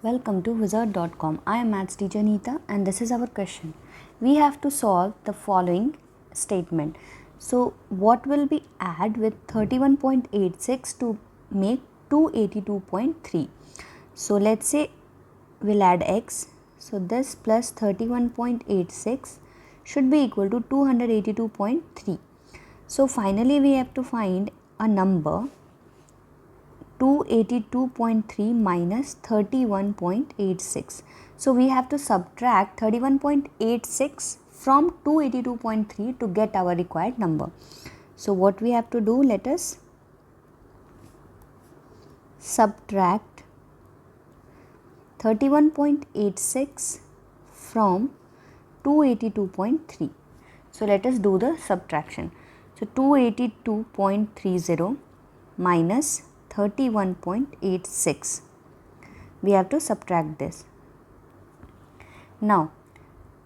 Welcome to Wizard.com. I am Maths teacher Neeta and this is our question. We have to solve the following statement. So what will we add with 31.86 to make 282.3? So let's say we'll add x. So this plus 31.86 should be equal to 282.3. So finally we have to find a number 282.3 minus 31.86. So we have to subtract 31.86 from 282.3 to get our required number. So what we have to do, let us subtract 31.86 from 282.3. So let us do the subtraction. So 282.30 minus 31.86. We have to subtract this. Now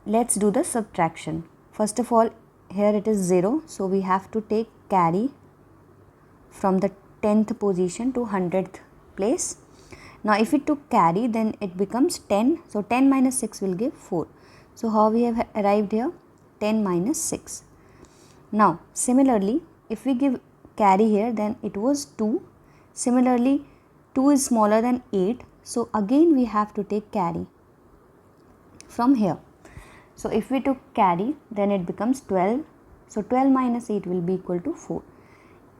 let's do the subtraction. First of all, here it is 0, so we have to take carry from the 10th position to 100th place. Now if we took carry, then it becomes 10, so 10 minus 6 will give 4. So how we have arrived here? 10 minus 6. Now similarly, if we give carry here, then it was 2. Similarly, 2 is smaller than 8, so again we have to take carry from here. So if we took carry, then it becomes 12. So 12 minus 8 will be equal to 4,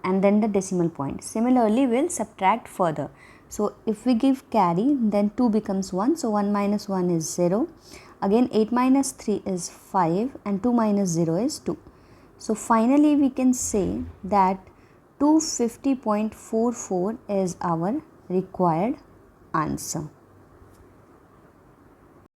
and then the decimal point. Similarly, we will subtract further. So if we give carry, then 2 becomes 1, so 1 minus 1 is 0. Again 8 minus 3 is 5 and 2 minus 0 is 2. So finally we can say that 250.44 is our required answer.